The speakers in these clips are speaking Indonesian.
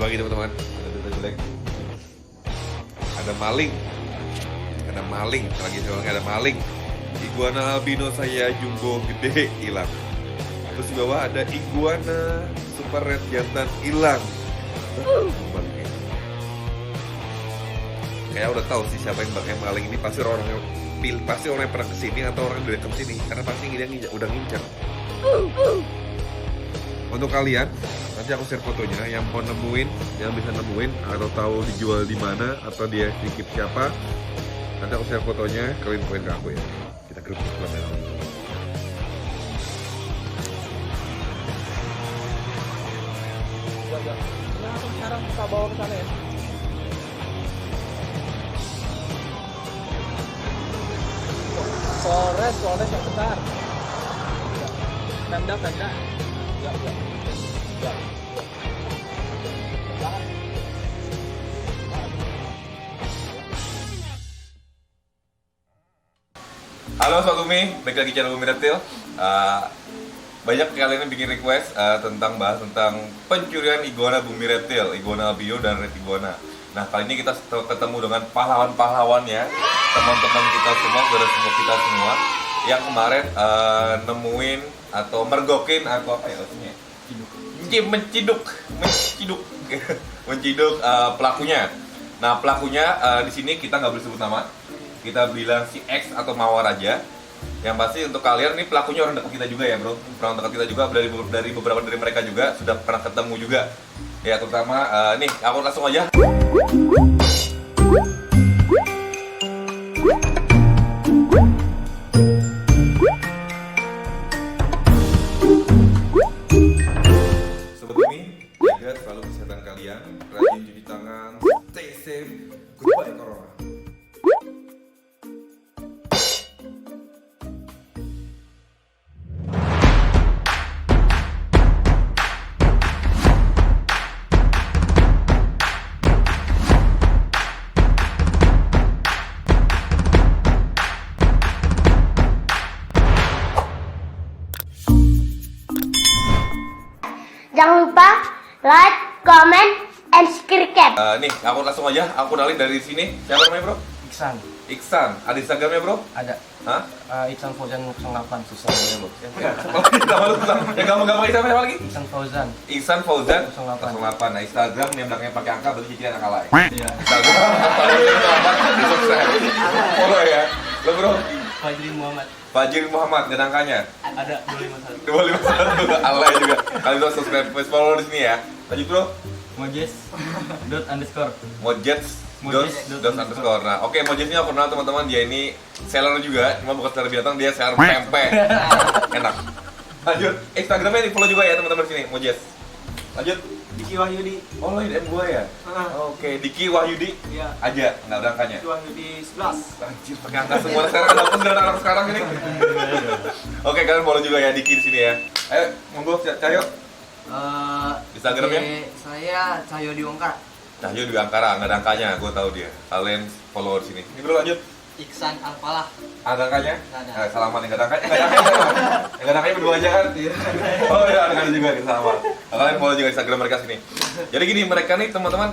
Lagi teman-teman, ada berita jelek. Ada maling. Lagi saya bilang ada maling. Iguana albino saya jumbo gede hilang. Terus di bawah ada iguana super red jantan hilang. Kayak udah tahu sih siapa yang pakai maling ini, pasti orang yang pernah kesini atau orang yang udah kesini, karena pasti dia udah ngincar. Untuk kalian, nanti aku share fotonya yang mau nemuin, yang bisa nemuin atau tahu dijual di mana atau dia titip siapa. Nanti aku share fotonya, kalian ke aku ya. Kita grup setelah langsung sekarang kita bawa ke sana ya. Polres yang besar. Pemda. Ya. Halo Sobat Bumi, balik lagi channel Bumi Reptil. Banyak kalian yang bikin request tentang pencurian iguana Bumi Reptil, iguana albino dan red iguana. Nah, kali ini kita ketemu dengan pahlawan-pahlawannya, teman-teman kita semua, saudara kita semua yang kemarin nemuin atau mergokin atau apa ya artinya? menciduk pelakunya. Nah, pelakunya di sini kita nggak boleh sebut nama. Kita bilang si X atau Mawar aja. Yang pasti untuk kalian ini pelakunya orang dekat kita juga ya bro. Orang dekat kita juga, dari beberapa dari mereka juga sudah pernah ketemu juga. Ya terutama nih aku langsung aja. Sobat Bumi, jaga selalu kesehatan kalian, rajin cuci tangan, stay safe, goodbye corona. Jangan lupa like, comment, and subscribe. Nih, aku langsung aja, aku kenalin dari sini. Siapa namanya bro? Iksan. Ada Instagramnya bro? Ada. Hah? Iksan Fauzan 08 susah namanya bro. Nama lu susah. Yang gampang-gampang Iksan apa lagi? Iksan Fauzan 08. Nah, Instagram yang belakangnya pakai angka berarti cicilan angka lain. Iya. Instagram 08 sukses. Follow ya. Lo bro? Fajri Muhammad, dan angkanya? Ada 251. 251, alay juga. Kalian bisa subscribe, follow di sini ya. Lanjut bro. Mojes_. Nah, oke, Mojes ini aku kenal teman-teman, dia ini seller juga, cuma bukan seller binatang, dia seller pempek. Enak. Lanjut, Instagramnya di follow juga ya teman-teman sini, Mojes. Lanjut. Diki Wahyudi. Oh, lo DM gua ya? Oke, Diki Wahyudi. Iya. Aja, nggak ada angkanya. Diki Wahyudi 11. Anjir, pakai angka semua sekarang, ada apa dengan anak sekarang ini? Oke, kalian follow juga ya Diki di sini ya. Ayo, monggo Cahyo. Instagramnya? Saya Cahyo Diwangkara. Cahyo di Angkara, nggak ada angkanya, gue tahu dia. Kalian follow di sini. Ini bro lanjut. Iksan Alfalah. Ada angkanya? Nggak ada. Salaman yang nggak ada angkanya. Yang nggak ada angkanya berdua aja kan? Oh iya, ada angkanya juga kita sama. Kalian follow juga Instagram mereka sini. Jadi gini, mereka nih teman-teman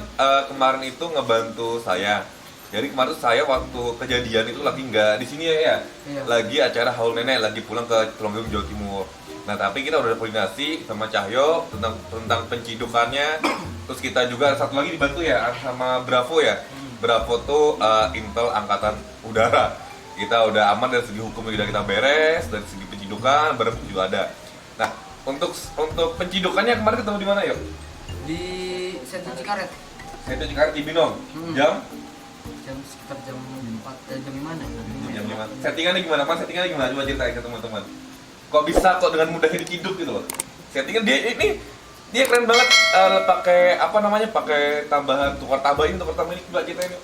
kemarin itu ngebantu saya. Jadi kemarin saya waktu kejadian itu lagi nggak di sini ya. Iya. Lagi acara haul nenek, lagi pulang ke Tulungagung Jawa Timur. Nah tapi kita udah ada koordinasi sama Cahyo tentang pencidukannya. Terus kita juga satu lagi dibantu ya sama Bravo ya. Bravo tuh Intel Angkatan Udara. Kita udah aman dari segi hukum juga kita beres, dari segi pencidukan bareng juga ada. Nah untuk pencidukannya kemarin ketemu di mana yuk? Di Sentul Cikaret. Saya itu Cikaret di Binong. Jam Sekitar jam 4 jam 5 ya. jam 5. Settingannya gimana? Mas settingannya gimana? Coba ceritain ke teman-teman. Kok bisa kok dengan mudahnya diciduk gitu loh? Settingan dia keren banget, pakai apa namanya? Pakai tambahan tukar tambah ini Mbak ceritain yuk.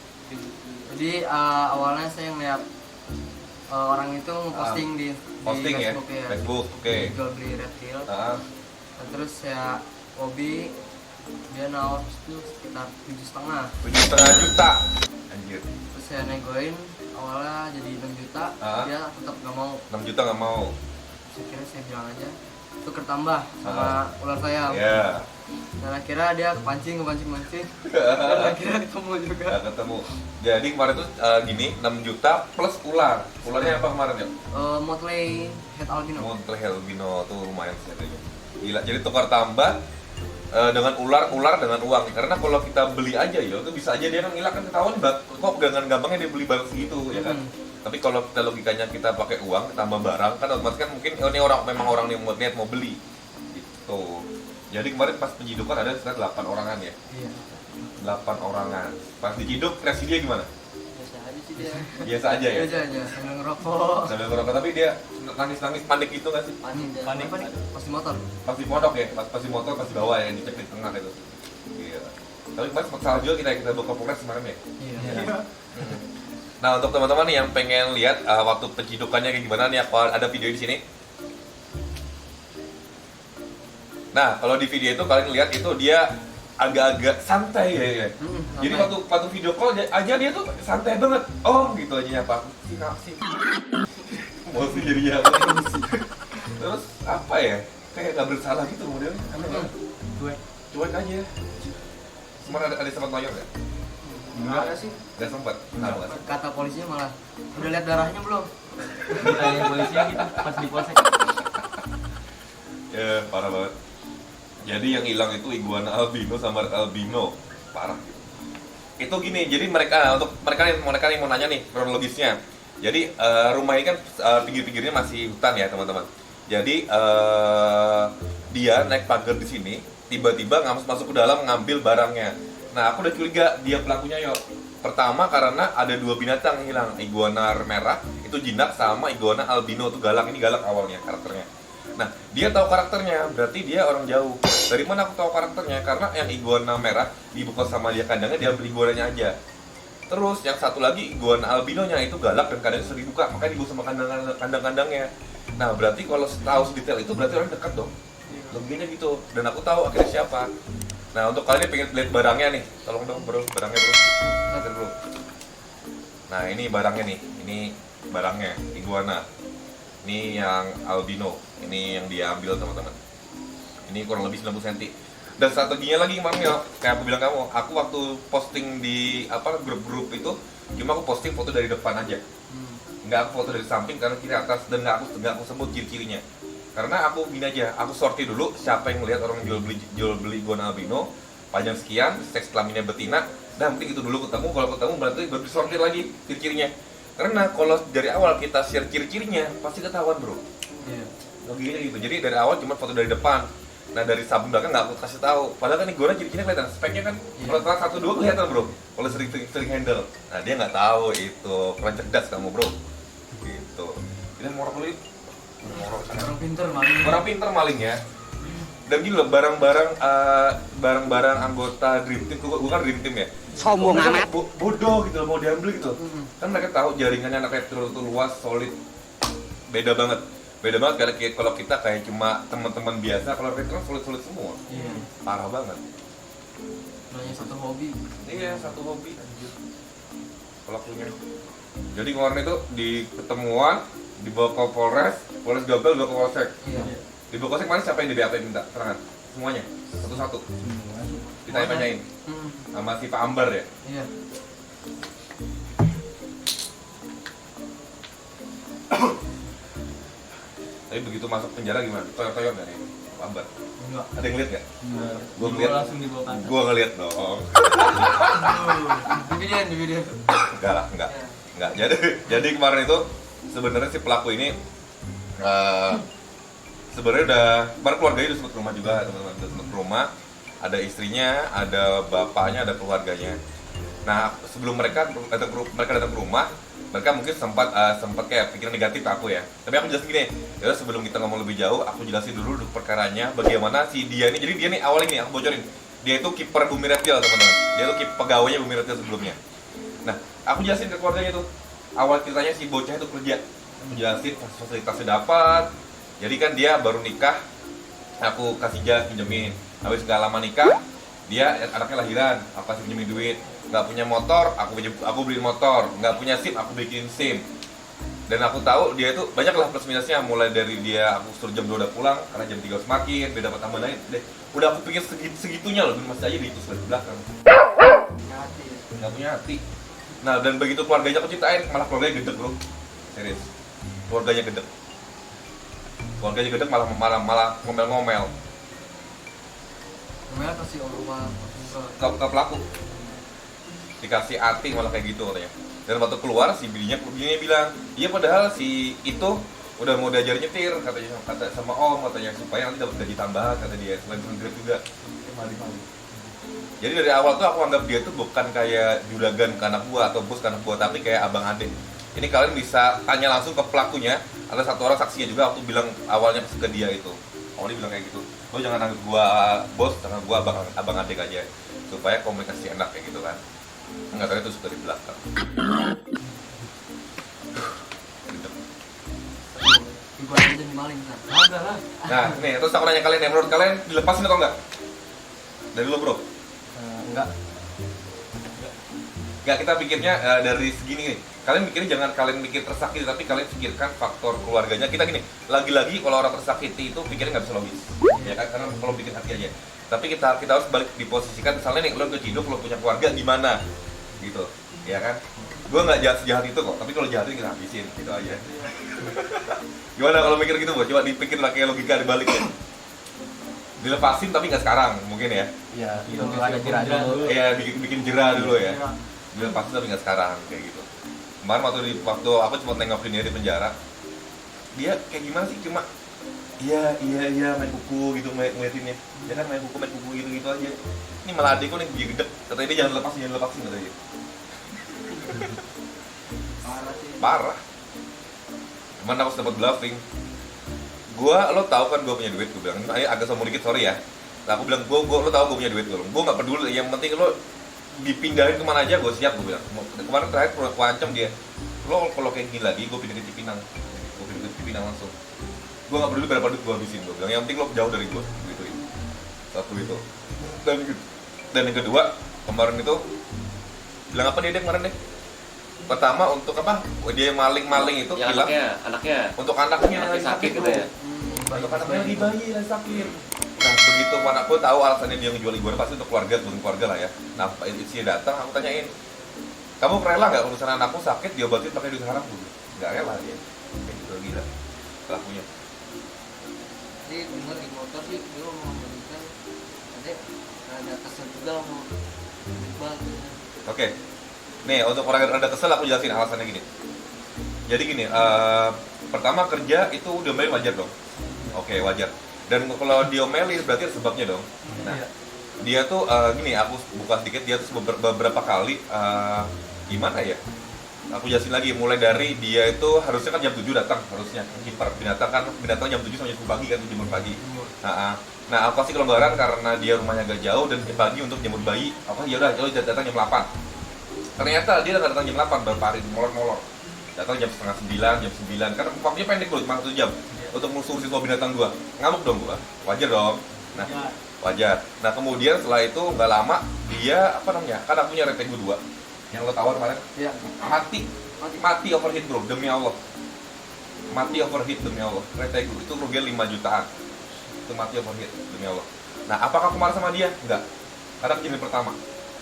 Jadi awalnya saya ngeliat orang itu posting di Posting ya? Facebook ya. Facebook, oke. Jual beli reptil. Ah, Nah, terus saya hobi, dia nawar itu sekitar 7,5. 7,5 juta. Anjir. Terus saya negoin awalnya jadi 6 juta, dia tetap nggak mau. 6 juta nggak mau. Saya kira saya bilang aja tuker tambah sama ular sayap. Iya. Dan akhirnya dia kepancing dan akhirnya ketemu juga. Nggak ketemu. Jadi kemarin tuh gini 6 juta plus ular. Ularnya apa kemarin ya? Motley Head Albino. Montclair albino tuh lumayan sih harganya. Gila. Jadi tukar tambah dengan ular dengan uang. Karena kalau kita beli aja ya itu bisa aja dia kan ngilang kan ketahuan kok dengan gampangnya dia beli barang segitu ya kan. Tapi kalau kita logikanya kita pakai uang tambah barang kan otomatis kan mungkin ini memang orang yang niat mau beli gitu. Jadi kemarin pas penyidukan ada sekitar 8 orangan ya. Iya. 8 orangan. Pas diciduk reaksi dia gimana? Biasa aja sih dia. Biasa aja ya. Biasa aja sambil ngerokok. Sambil ngerokok tapi dia nangis panik gitu nggak sih? Panik pas di motor. Pas di pondok ya, pas di motor, pas di bawah ya, dicek di tengah itu. Iya. Tapi kemarin sempat salah juga kita buka Polres kemarin ya. Iya. Nah untuk teman-teman nih yang pengen lihat waktu pencidukannya kayak gimana nih, ada video di sini. Nah kalau di video itu kalian lihat itu dia agak-agak santai ya. Jadi waktu video call aja dia tuh santai banget. Oh gitu aja apa? Sih. Mau sih jadinya apa? Terus apa ya? Kayak nggak bersalah gitu modelnya. Cuek aja. Kemarin ada sempat noyor nggak? Enggak ada sih. Nggak sempat. Nggak sih. Kata polisinya malah udah lihat darahnya belum? Ditanya polisinya gitu pas di polsek. Ya parah banget. Jadi yang hilang itu iguana albino sama red albino, parah. Itu gini, jadi mereka yang mau nanya nih kronologisnya. Jadi rumah ini kan pinggir-pinggirnya masih hutan ya teman-teman. Jadi dia naik pagar di sini, tiba-tiba masuk ke dalam ngambil barangnya. Nah aku udah curiga dia pelakunya yo. Pertama karena ada 2 binatang yang hilang, iguana merah itu jinak sama iguana albino itu galak. Ini galak awalnya karakternya. Nah, dia tahu karakternya, berarti dia orang jauh. Dari mana aku tahu karakternya? Karena yang iguana merah dibuka sama dia kandangnya, dia beli iguananya aja. Terus yang satu lagi iguana albinonya itu galak dan kandangnya sering dibuka, makanya dibuka sama kandang-kandangnya. Nah, berarti kalau tahu sedetail itu berarti orang dekat dong. Logikanya gitu. Dan aku tahu akhirnya siapa. Nah, untuk kalian yang pengen lihat barangnya nih, tolong dong bro, barangnya bro. Lihat dulu. Nah, ini barangnya nih. Ini barangnya iguana. Ini yang albino, ini yang dia ambil teman-teman. Ini kurang lebih 90 cm. Dan strateginya lagi kemarin ya, kayak aku bilang kamu, aku waktu posting di grup-grup itu, cuma aku posting foto dari depan aja. Nggak aku foto dari samping karena kiri atas dan nggak aku sebut ciri-cirinya. Karena aku gini aja, aku sortir dulu siapa yang melihat orang jual beli iguana albino, panjang sekian, seks kelaminnya betina, dan penting itu dulu ketemu. Kalau ketemu berarti baru disortir lagi ciri-cirinya. Karena kalau dari awal kita share ciri-cirinya pasti ketahuan bro. Iya. Logikanya gitu. Jadi dari awal cuma foto dari depan. Nah dari samping belakang nggak aku kasih tahu. Padahal kan iguana ciri-cirinya kelihatan. Speknya kan kalau terang 1-2 kelihatan bro. Kalau sering handle. Nah dia nggak tahu itu. Kurang cerdas kamu bro. Gitu. Jadi morok lu itu. Orang pinter maling. Orang pinter maling ya. Dan gini loh barang-barang anggota Dream Team. Gue kan Dream Team ya. Sombong amat. Bodoh gitu loh, mau diambil gitu. Kan mereka tahu jaringannya anak retro itu luas, solid. Beda banget kalau kita kayak cuma teman-teman biasa. Kalau retro solid semua. Iya. Parah banget. Namanya satu hobi. Iya, satu hobi. Pelakunya. Jadi kemarin itu di ketemuan dibawa ke Polres gagal dibawa ke Polsek. Iya. Di Polsek kemarin siapa yang di BAP minta keterangan? Semuanya, satu-satu. Ditanya-tanyain sama si Pak Ambar ya. Iya. Tapi begitu masuk penjara gimana? Toyor-toyor nggak nih Pak Ambar? Enggak. Ada yang lihat nggak? Gua Dibawa ngeliat. langsung dibawa kantor. Gua ngeliat dong. Di video. Enggak lah, enggak. Jadi kemarin itu sebenarnya si pelaku ini sebenarnya kemarin keluarganya udah sempat ke rumah juga, teman-teman udah sempat ke rumah. Ada istrinya, ada bapaknya, ada keluarganya. Nah sebelum mereka datang ke rumah, mereka mungkin sempat kayak pikiran negatif ke aku ya. Tapi aku jelasin gini, ya sebelum kita ngomong lebih jauh, aku jelasin dulu perkaranya, bagaimana si dia ini. Jadi dia nih awal ini aku bocorin, dia itu kiper Bumi Reptil teman-teman. Dia itu pegawainya Bumi Reptil sebelumnya. Nah aku jelasin ke keluarganya tuh, awal ceritanya si bocah itu kerja. Aku jelasin fasilitasnya dapat. Jadi kan dia baru nikah, aku kasih pinjemin. Habis gak lama nikah, dia anaknya lahiran, aku kasih pinjemin duit. Nggak punya motor, aku beliin motor. Nggak punya SIM, aku bikin SIM. Dan aku tahu dia itu banyak lah plus minusnya, mulai dari dia aku suruh jam 2 udah pulang karena jam 3 harus makin, dia dapat tambahan lain deh. Udah aku pikir segitunya loh, masih aja diitus dari belakang. Punya hati ya. Nggak punya hati. Nah, dan begitu keluarganya aku ceritain, malah keluarganya gedek bro. Serius. Keluarganya gedek. Keluarganya gedek malah ngomel-ngomel Namanya kasih orang ke pelaku. Dikasih hati malah kayak gitu katanya. Dan waktu keluar si bininya bilang, iya padahal si itu udah mau diajar nyetir kata sama om katanya supaya nanti dapat gaji tambahan kata dia, selain grade juga. Jadi dari awal tuh aku anggap dia tuh bukan kayak juragan ke anak buah atau bos ke anak buah, tapi kayak abang adik. Ini kalian bisa tanya langsung ke pelakunya, ada satu orang saksinya juga waktu bilang awalnya ke dia itu. Awalnya bilang kayak gitu, lo jangan anggap gua bos, jangan gua abang adik aja, supaya komunikasi enak kayak gitu kan. Enggak tahu itu suka di belakang. Ibu aja jadi maling kan. Ada lah. Nah, nih terus aku nanya kalian, menurut kalian dilepasin atau enggak? Dari lo bro? Enggak. Enggak, kita pikirnya dari segini nih. Kalian mikirnya jangan kalian mikir tersakiti, tapi kalian pikirkan faktor keluarganya. Kita gini, lagi-lagi kalau orang tersakiti itu pikirnya nggak bisa logis, ya kan? Karena kalau bikin hati aja. Tapi kita harus balik diposisikan. Misalnya nih, lo keciduk, lo punya keluarga gimana, gitu, ya kan? Gue nggak jahat itu kok, tapi kalau jahat kita habisin, gitu aja. Gimana kalau mikir gitu, Bos? Coba dipikir pakai logika dibaliknya. Dilepasin tapi nggak sekarang, mungkin ya? Iya, itu ada jera dulu. Iya, bikin jera dulu ya. Dilepasin tapi nggak sekarang, kayak gitu. Kemarin waktu aku cuma nengokin dia di penjara, dia kayak gimana sih, cuma iya main buku gitu, ngeliatinnya dia kan main buku gitu aja. Ini malah adikku nih dia gedek, katanya dia jangan lepasin katanya. Parah sih. Parah. Cuman aku sempat bluffing. Lo tau kan gue punya duit, gue bilang ini agak sombong dikit, sorry ya. Lah aku bilang lo tau gue punya duit, gue nggak peduli, yang penting lo dipindahin kemana aja gue siap, gue bilang. Kemarin terakhir aku ancam dia, lo kalau kayak gini lagi gue pindahin ke Cipinang langsung. Gue nggak peduli berapa duit gue habisin, gue bilang yang penting lo jauh dari gue, gituin. Satu itu. Dan yang kedua, kemarin itu bilang apa dia kemarin deh? Pertama untuk apa? Dia maling itu Ya, bilang anaknya untuk anaknya Anaknya sakit gitu ya? Untuk anaknya lagi bayi lagi sakit. Nah begitu anakku tahu alasannya dia ngejual iguana pasti untuk keluarga lah ya. Nah istrinya datang, aku tanyain, kamu rela nggak urusan anakku sakit diobatin pakai duit haram? Nggak rela dia. Kayak gitu gila pelakunya. Jadi denger di motor sih dia mau memberikan, ada kesel juga mau Iqbal. Oke. Nih untuk orang yang rada kesel aku jelasin alasannya gini. Jadi gini, pertama kerja itu diomelin wajar dong. Oke, wajar. Dan kalau diomelin berarti ada sebabnya dong. Nah, dia tuh gini, aku buka sedikit, dia tuh beberapa kali gimana ya? Aku jelasin lagi, mulai dari dia itu harusnya kan jam 7 datang, harusnya kiper binatang jam 7 sampai jam pagi kan, jemur pagi. Nah, aku kasih kelonggaran karena dia rumahnya agak jauh dan pagi untuk jemur bayi. Apa ya udah, datang jam 8. Ternyata dia nggak datang jam 8, baru hari molor-molor. Datang jam setengah 9, jam 9, karena waktunya pendek loh, cuma 1 jam untuk ngurusin semua binatang gua. Ngamuk dong gua, wajar dong. Nah, wajar. Nah kemudian setelah itu nggak lama dia kan aku punya Retegu 2 yang lo tawar kemarin, Iya. mati overheat bro, demi Allah. Mati overheat demi Allah. Retegu itu kerugian 5 jutaan. Itu mati overheat demi Allah. Nah apakah aku marah sama dia? Enggak. Karena kejadian pertama.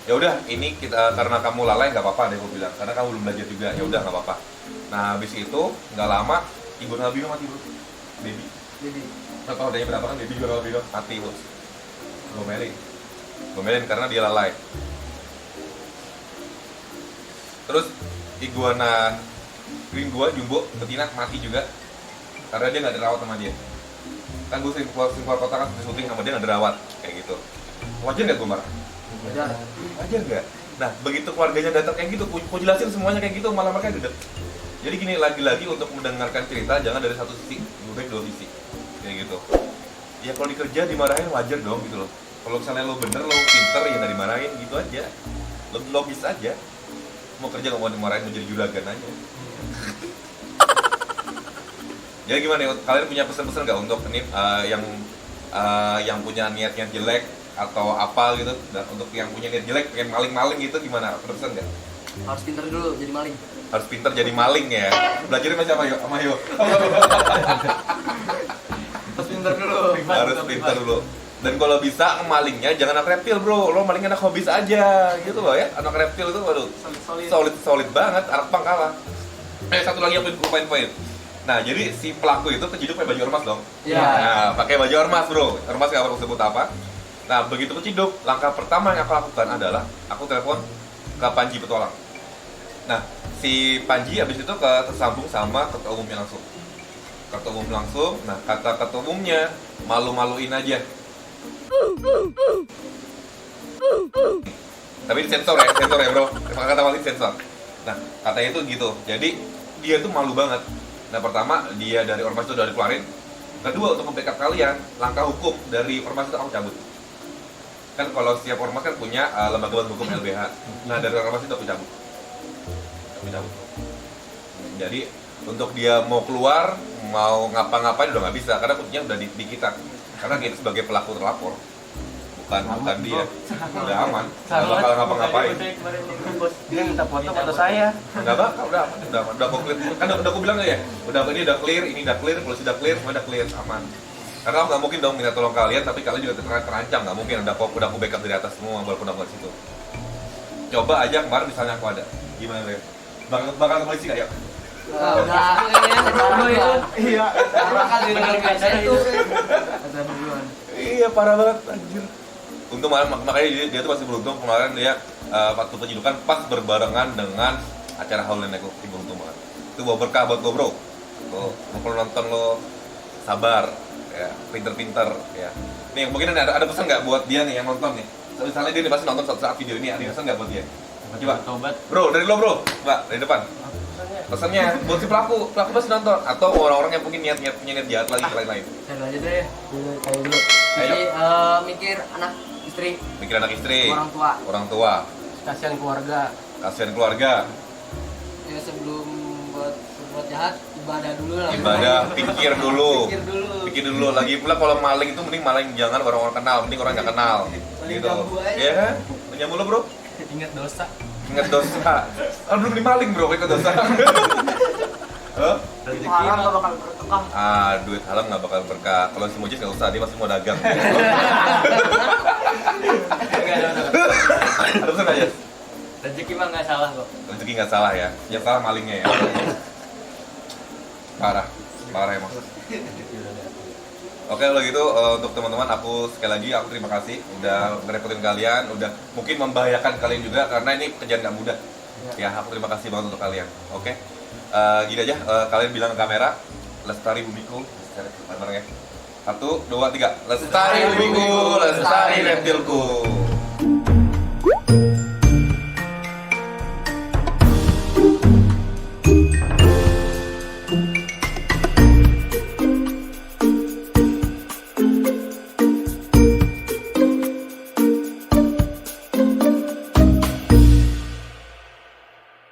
Ya udah, ini kita karena kamu lalai nggak apa-apa deh, gue bilang, karena kamu belum belajar juga, ya udah nggak apa-apa. Nah habis itu nggak lama ibu Nabila mati bro, baby. Nggak tahu adanya berapa kan, baby juga Nabila mati bos. Gomelin karena dia lalai. Terus iguana green gua jumbo betina mati juga karena dia nggak dirawat sama dia. Kan gue sering keluar kota kan syuting sama dia nggak dirawat kayak gitu. Wajar nggak gue marah? Wajar nggak? Nah begitu keluarganya datang kayak gitu, aku jelasin semuanya kayak gitu, malah mereka gede. Jadi gini, lagi-lagi untuk mendengarkan cerita jangan dari satu sisi, lebih baik 2 sisi kayak gitu. Ya kalau dikerja dimarahin wajar dong gitu loh. Kalau misalnya lo bener, lo pinter ya nggak dimarahin gitu aja. Logis aja. Mau kerja nggak mau dimarahin, mau jadi juragan aja. Jadi gimana? Kalian punya pesan-pesan nggak untuk ini yang punya niatnya jelek atau apa gitu? Dan untuk yang punya niat jelek, pengen maling-maling gitu gimana? Pesan nggak? Harus pintar dulu jadi maling. Harus pintar jadi maling ya. Belajarnya sama siapa yuk? Sama yuk. Harus pintar dulu. Harus pintar dulu. Dan kalau bisa malingnya jangan anak reptil bro, lo malingnya anak hobis aja gitu loh ya. Anak reptil itu waduh solid banget, anak pang kalah. Satu lagi yang poin-poin. Nah jadi si pelaku itu keciduk pakai baju ormas dong. Iya. Nah pakai baju ormas bro, ormas nggak perlu sebut apa. Nah begitu keciduk, langkah pertama yang aku lakukan adalah aku telepon ke Panji Petualang. Nah si Panji abis itu tersambung sama ketua umumnya langsung. Ketua umum langsung, nah kata ketua umumnya malu-maluin aja. Tapi disensor ya bro. Kata wali sensor. Nah katanya itu gitu. Jadi dia tuh malu banget. Nah pertama dia dari ormas itu udah dikeluarin. Kedua untuk membackup kalian, langkah hukum dari ormas itu aku cabut. Kan kalau setiap ormas kan punya lembaga bantuan hukum LBH. Nah dari ormas itu aku cabut. Jadi untuk dia mau keluar, mau ngapa-ngapain udah nggak bisa karena kuncinya udah di kita. Karena kita sebagai pelaku terlapor, bukan dia. Udah aman, nggak bakal ngapa-ngapain. Dia minta foto saya. Nggak bakal, udah konkret. Kan udah aku bilang ya, ini udah clear, polisi udah clear, semua udah clear, aman. Karena aku nggak mungkin dong minta tolong kalian, tapi kalian juga terancam, nggak mungkin. Udah aku backup dari atas semua, walaupun aku di situ. Coba aja kemarin misalnya aku ada, gimana ya? Bakal ke polisi nggak ya? Udah. Iya. Kali biasa itu. Iya parah banget anjir. Untung makanya dia tuh masih beruntung kemarin dia waktu penyidukan pas berbarengan dengan acara Haulen Eko. Beruntung banget. Itu bawa berkah buat lo bro. Lo kalau nonton lo sabar ya, pinter-pinter ya. Nih mungkin ada pesan nggak buat dia nih yang nonton nih? Misalnya dia nih pasti nonton saat video ini, ada pesan nggak buat dia? Coba. Tobat. Bro, dari lo bro. Mbak, dari depan. Pesannya buat si pelaku pasti nonton atau orang-orang yang mungkin punya niat jahat lagi ke lain-lain. Saya dulu aja deh. Kayak dulu. Jadi mikir anak istri, Mikir anak istri, orang tua. Kasihan keluarga. Kasihan keluarga. Ya sebelum buat jahat ibadah dulu lah. Ibadah, pikir dulu. Pikir dulu. Lagi pula kalau maling itu mending maling jangan orang-orang kenal, mending orang nggak kenal. Maling Gitu. jambu aja. Ya kan? Nyamuk lo bro. Ingat dosa. Ingat dosa. Kan belum dimaling bro, ikut dosa. Huh? Haram gak bakal berkah. Duit halal nggak bakal berkah. Kalau si Mujis nggak usah, dia masih mau dagang. Ada pesan aja. Rezeki mah nggak salah kok. Rezeki nggak salah ya. Yang salah malingnya ya. Parah emang. Oke kalau gitu untuk teman-teman aku sekali lagi aku terima kasih udah ngerepotin kalian, udah mungkin membahayakan kalian juga karena ini kerjaan nggak mudah. Ya aku terima kasih banget untuk kalian. Oke. Gini aja kalian bilang ke kamera Lestari Bumiku, bareng ya. 1, 2, 3. Lestari Bumiku, Lestari Reptilku.